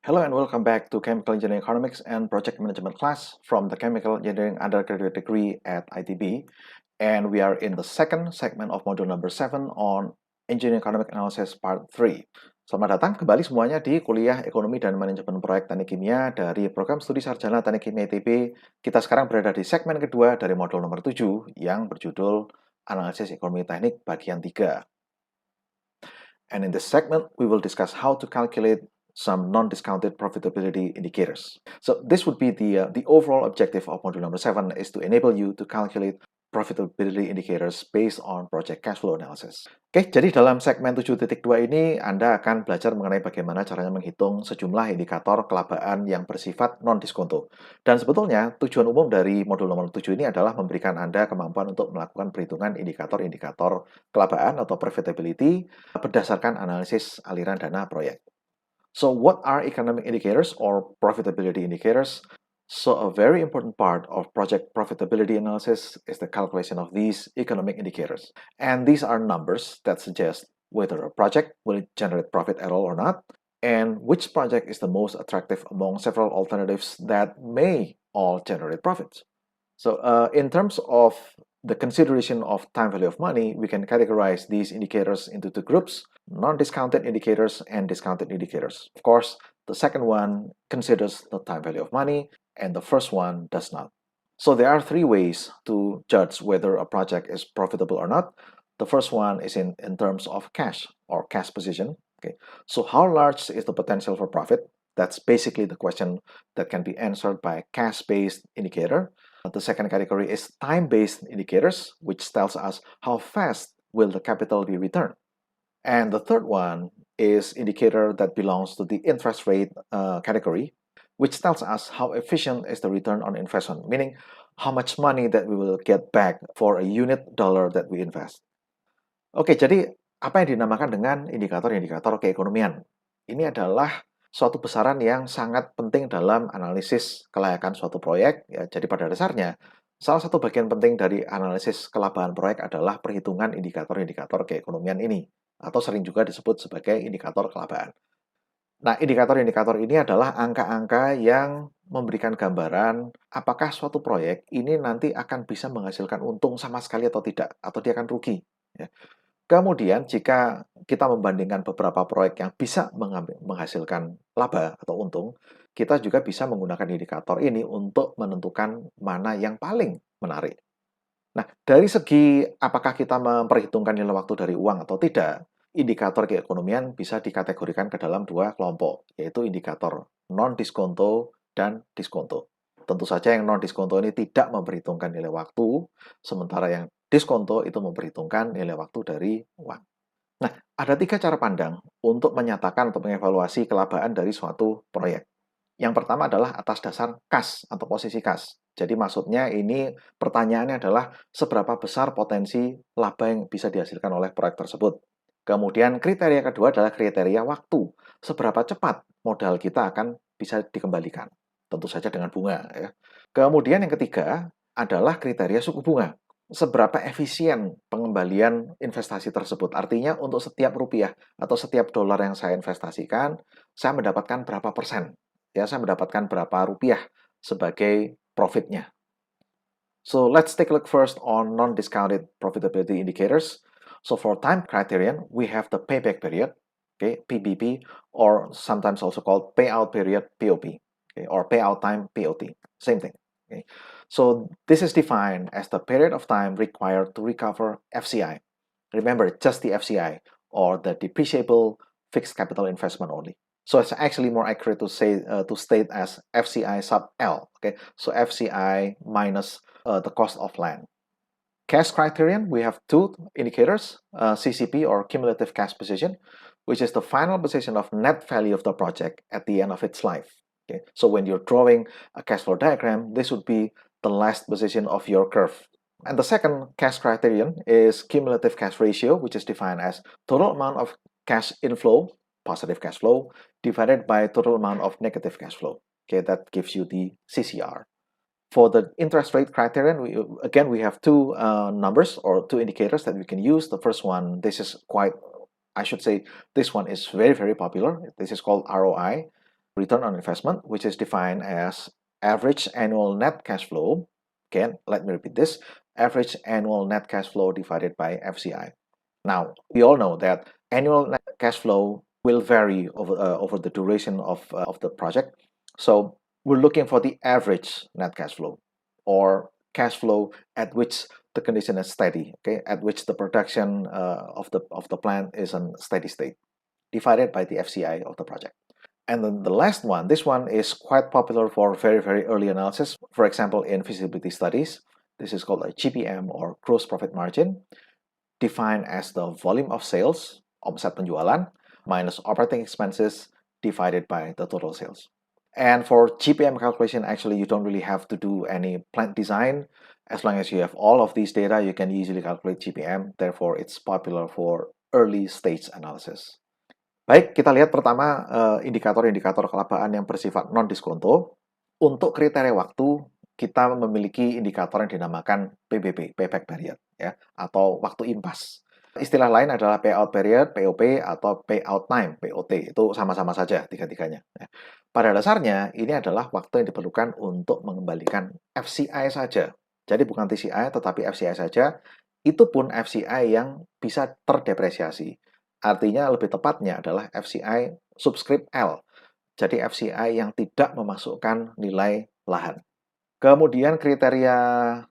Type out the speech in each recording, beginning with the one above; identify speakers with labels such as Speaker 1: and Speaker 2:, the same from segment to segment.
Speaker 1: Hello and welcome back to Chemical Engineering Economics and Project Management class from the Chemical Engineering undergraduate degree at ITB. And we are in the second segment of module number 7 on Engineering Economic Analysis Part 3. Selamat datang kembali semuanya di kuliah Ekonomi dan Manajemen Proyek Teknik Kimia dari Program Studi Sarjana Teknik Kimia ITB. Kita sekarang berada di segmen kedua dari modul nomor 7 yang berjudul Analisis Ekonomi Teknik bagian 3. And in this segment, we will discuss how to calculate some non-discounted profitability indicators. So this would be the overall objective of module number 7 is to enable you to calculate profitability indicators based on project cash flow analysis. Oke, jadi dalam segmen 7.2 ini Anda akan belajar mengenai bagaimana caranya menghitung sejumlah indikator kelabaan yang bersifat non-diskonto. Dan sebetulnya tujuan umum dari modul nomor 7 ini adalah memberikan Anda kemampuan untuk melakukan perhitungan indikator-indikator kelabaan atau profitability berdasarkan analisis aliran dana proyek. So what are economic indicators or profitability indicators? So a very important part of project profitability analysis is the calculation of these economic indicators. And these are numbers that suggest whether a project will generate profit at all or not, and which project is the most attractive among several alternatives that may all generate profits. So in terms of the consideration of time value of money, we can categorize these indicators into two groups, non-discounted indicators and discounted indicators. Of course, the second one considers the time value of money, and the first one does not. So there are three ways to judge whether a project is profitable or not. The first one is in terms of cash or cash position. Okay, so how large is the potential for profit? That's basically the question that can be answered by a cash-based indicator. The second category is time-based indicators, which tells us how fast will the capital be returned. And the third one is indicator that belongs to the interest rate category, which tells us how efficient is the return on investment, meaning how much money that we will get back for a unit dollar that we invest. Oke, jadi apa yang dinamakan dengan indikator-indikator keekonomian? Ini adalah suatu besaran yang sangat penting dalam analisis kelayakan suatu proyek. Ya, jadi pada dasarnya, salah satu bagian penting dari analisis kelabaan proyek adalah perhitungan indikator-indikator keekonomian ini, atau sering juga disebut sebagai indikator kelabaan. Nah, indikator-indikator ini adalah angka-angka yang memberikan gambaran apakah suatu proyek ini nanti akan bisa menghasilkan untung sama sekali atau tidak, atau dia akan rugi. Ya. Kemudian, jika kita membandingkan beberapa proyek yang bisa menghasilkan laba atau untung, kita juga bisa menggunakan indikator ini untuk menentukan mana yang paling menarik. Nah, dari segi apakah kita memperhitungkan nilai waktu dari uang atau tidak, indikator keekonomian bisa dikategorikan ke dalam dua kelompok, yaitu indikator non-diskonto dan diskonto. Tentu saja yang non-diskonto ini tidak memperhitungkan nilai waktu, sementara yang diskonto itu memperhitungkan nilai waktu dari uang. Nah, ada tiga cara pandang untuk menyatakan atau mengevaluasi kelabaan dari suatu proyek. Yang pertama adalah atas dasar kas atau posisi kas. Jadi maksudnya ini pertanyaannya adalah seberapa besar potensi laba yang bisa dihasilkan oleh proyek tersebut. Kemudian kriteria kedua adalah kriteria waktu. Seberapa cepat modal kita akan bisa dikembalikan. Tentu saja dengan bunga. Ya. Kemudian yang ketiga adalah kriteria suku bunga. Seberapa efisien pengembalian investasi tersebut. Artinya untuk setiap rupiah atau setiap dolar yang saya investasikan, saya mendapatkan berapa persen. Ya, saya mendapatkan berapa rupiah sebagai profitnya. So let's take a look first on non-discounted profitability indicators. So for time criterion, we have the payback period, okay, PBP, or sometimes also called payout period, POP, okay, or payout time, POT, same thing. Okay. So this is defined as the period of time required to recover FCI. Remember, just the FCI, or the depreciable fixed capital investment only. So it's actually more accurate to say to state as FCI sub L. Okay, so FCI minus the cost of land. Cash criterion, we have two indicators, CCP or cumulative cash position, which is the final position of net value of the project at the end of its life. Okay, so when you're drawing a cash flow diagram, this would be the last position of your curve. And the second cash criterion is cumulative cash ratio, which is defined as total amount of cash inflow, positive cash flow, divided by total amount of negative cash flow. Okay, that gives you the CCR. For the interest rate criterion, we have two numbers or two indicators that we can use. The first one, this is quite, I should say, this one is very, very popular. This is called ROI. return on investment, which is defined as average annual net cash flow. Again, let me repeat this, average annual net cash flow divided by FCI. Now, we all know that annual net cash flow will vary over the duration of the project. So we're looking for the average net cash flow, or cash flow at which the condition is steady, okay, at which the production of the plant is in steady state, divided by the FCI of the project. And then the last one, this one is quite popular for very, very early analysis. For example, in feasibility studies, this is called a GPM, or gross profit margin, defined as the volume of sales, omset penjualan, minus operating expenses divided by the total sales. And for GPM calculation, actually, you don't really have to do any plant design. As long as you have all of these data, you can easily calculate GPM. Therefore, it's popular for early stage analysis. Baik, kita lihat pertama indikator-indikator kelabaan yang bersifat non-diskonto. Untuk kriteria waktu, kita memiliki indikator yang dinamakan PBP, payback period, ya, atau waktu impas. Istilah lain adalah payout period, POP, atau payout time, POT. Itu sama-sama saja tiga-tiganya. Pada dasarnya, ini adalah waktu yang diperlukan untuk mengembalikan FCI saja. Jadi bukan TCI, tetapi FCI saja. Itu pun FCI yang bisa terdepresiasi. Artinya lebih tepatnya adalah FCI subscript L. Jadi FCI yang tidak memasukkan nilai lahan. Kemudian kriteria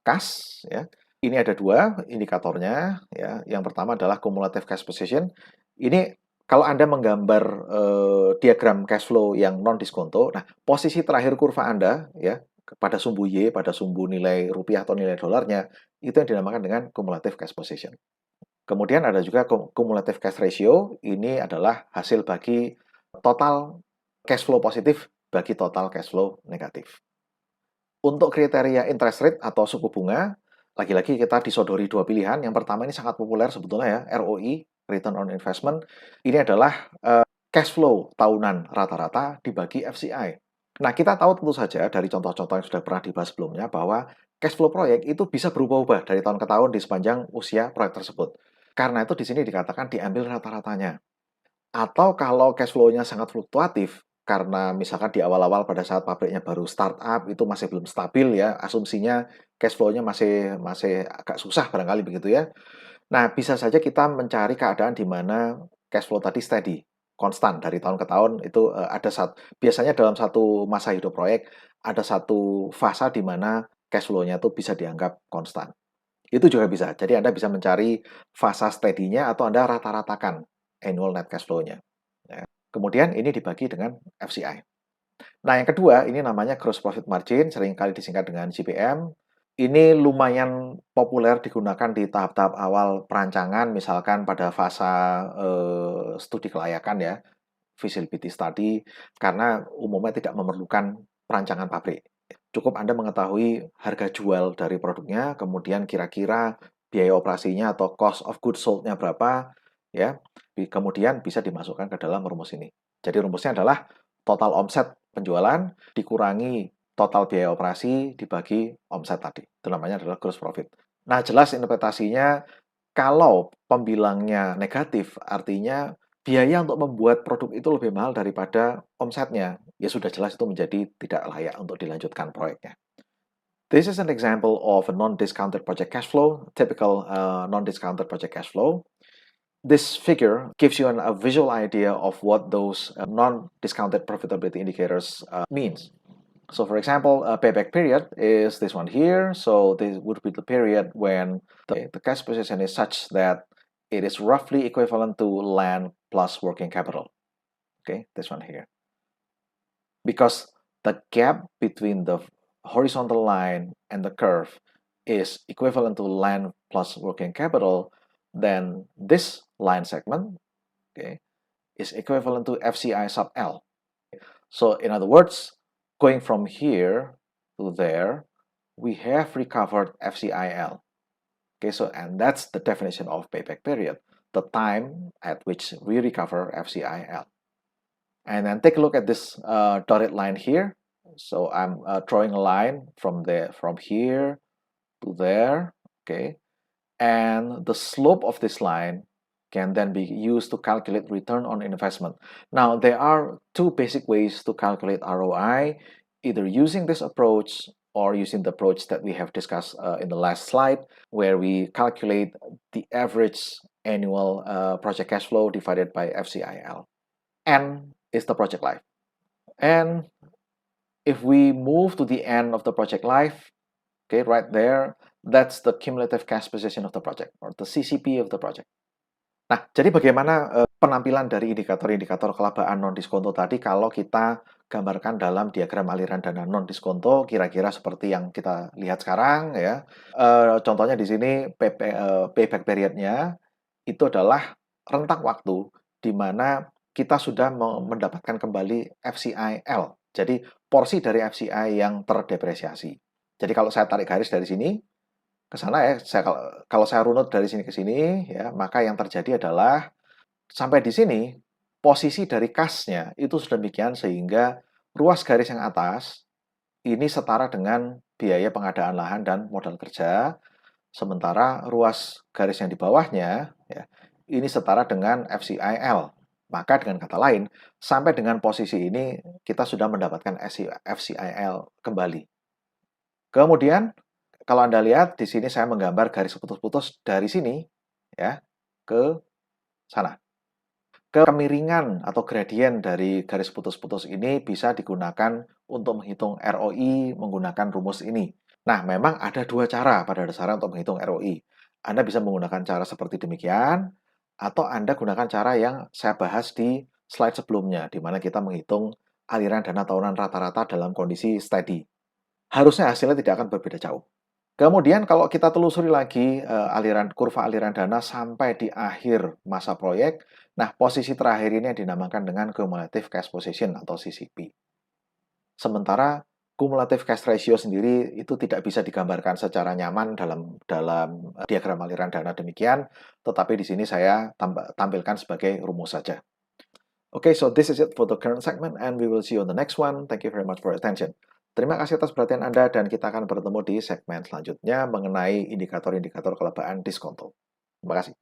Speaker 1: kas, ya. Ini ada dua indikatornya, ya. Yang pertama adalah cumulative cash position. Ini kalau Anda menggambar diagram cash flow yang non diskonto, nah posisi terakhir kurva Anda, ya, pada sumbu Y, pada sumbu nilai rupiah atau nilai dolarnya, itu yang dinamakan dengan cumulative cash position. Kemudian ada juga cumulative cash ratio. Ini adalah hasil bagi total cash flow positif bagi total cash flow negatif. Untuk kriteria interest rate atau suku bunga, lagi-lagi kita disodori dua pilihan. Yang pertama ini sangat populer sebetulnya, ya, ROI, Return on Investment. Ini adalah cash flow tahunan rata-rata dibagi FCI. Nah, kita tahu tentu saja dari contoh-contoh yang sudah pernah dibahas sebelumnya bahwa cash flow proyek itu bisa berubah-ubah dari tahun ke tahun di sepanjang usia proyek tersebut. Karena itu di sini dikatakan diambil rata-ratanya. Atau kalau cash flow-nya sangat fluktuatif, karena misalkan di awal-awal pada saat pabriknya baru startup itu masih belum stabil, ya, asumsinya cash flow-nya masih agak susah barangkali begitu, ya. Nah, bisa saja kita mencari keadaan di mana cash flow tadi steady, konstan dari tahun ke tahun. Itu biasanya dalam satu masa hidup proyek ada satu fase di mana cash flow-nya itu bisa dianggap konstan. Itu juga bisa. Jadi Anda bisa mencari fasa steady-nya atau Anda rata-ratakan annual net cash flow-nya. Ya. Kemudian ini dibagi dengan FCI. Nah, yang kedua, ini namanya gross profit margin, seringkali disingkat dengan GPM. Ini lumayan populer digunakan di tahap-tahap awal perancangan, misalkan pada fase studi kelayakan, ya, feasibility study, karena umumnya tidak memerlukan perancangan pabrik. Cukup Anda mengetahui harga jual dari produknya, kemudian kira-kira biaya operasinya atau cost of goods sold-nya berapa, ya. Kemudian bisa dimasukkan ke dalam rumus ini. Jadi rumusnya adalah total omset penjualan dikurangi total biaya operasi dibagi omset tadi. Itu namanya adalah gross profit. Nah, jelas interpretasinya kalau pembilangnya negatif, artinya biaya untuk membuat produk itu lebih mahal daripada omsetnya. Ya sudah jelas itu menjadi tidak layak untuk dilanjutkan proyeknya. This is an example of a non-discounted project cash flow, typical non-discounted project cash flow. This figure gives you a visual idea of what those non-discounted profitability indicators means. So for example, a payback period is this one here. So this would be the period when the cash position is such that it is roughly equivalent to land plus working capital. Okay, this one here. Because the gap between the horizontal line and the curve is equivalent to land plus working capital, then this line segment, okay, is equivalent to FCI sub L. So in other words, going from here to there, we have recovered FCIL. Okay, so and that's the definition of payback period, the time at which we recover FCIL. And then take a look at this dotted line here. So I'm drawing a line from here to there, okay? And the slope of this line can then be used to calculate return on investment. Now, there are two basic ways to calculate ROI, either using this approach or using the approach that we have discussed in the last slide, where we calculate the average annual project cash flow divided by FCIL. N is the project life. And if we move to the end of the project life, okay, right there, that's the cumulative cash position of the project, or the CCP of the project. Nah, jadi bagaimana penampilan dari indikator-indikator kelabaan non-diskonto tadi kalau kita gambarkan dalam diagram aliran dana non-diskonto, kira-kira seperti yang kita lihat sekarang ya. Contohnya di sini payback period-nya itu adalah rentang waktu di mana kita sudah mendapatkan kembali FCIL. Jadi porsi dari FCI yang terdepresiasi. Jadi kalau saya tarik garis dari sini ke sana ya, kalau saya runut dari sini ke sini ya, maka yang terjadi adalah sampai di sini posisi dari kasnya itu sedemikian sehingga ruas garis yang atas ini setara dengan biaya pengadaan lahan dan modal kerja, sementara ruas garis yang di bawahnya ya, ini setara dengan FCIL. Maka dengan kata lain, sampai dengan posisi ini kita sudah mendapatkan FCIL kembali. Kemudian kalau Anda lihat di sini saya menggambar garis putus-putus dari sini ya ke sana. Kemiringan atau gradien dari garis putus-putus ini bisa digunakan untuk menghitung ROI menggunakan rumus ini. Nah, memang ada dua cara pada dasarnya untuk menghitung ROI. Anda bisa menggunakan cara seperti demikian, atau Anda gunakan cara yang saya bahas di slide sebelumnya, di mana kita menghitung aliran dana tahunan rata-rata dalam kondisi steady. Harusnya hasilnya tidak akan berbeda jauh. Kemudian kalau kita telusuri lagi kurva aliran dana sampai di akhir masa proyek, nah posisi terakhir ini yang dinamakan dengan cumulative cash position atau CCP. Sementara cumulative cash ratio sendiri itu tidak bisa digambarkan secara nyaman dalam diagram aliran dana demikian, tetapi di sini saya tampilkan sebagai rumus saja. Okay, so this is it for the current segment and we will see you on the next one. Thank you very much for your attention. Terima kasih atas perhatian Anda dan kita akan bertemu di segmen selanjutnya mengenai indikator-indikator kelabaan diskonto. Terima kasih.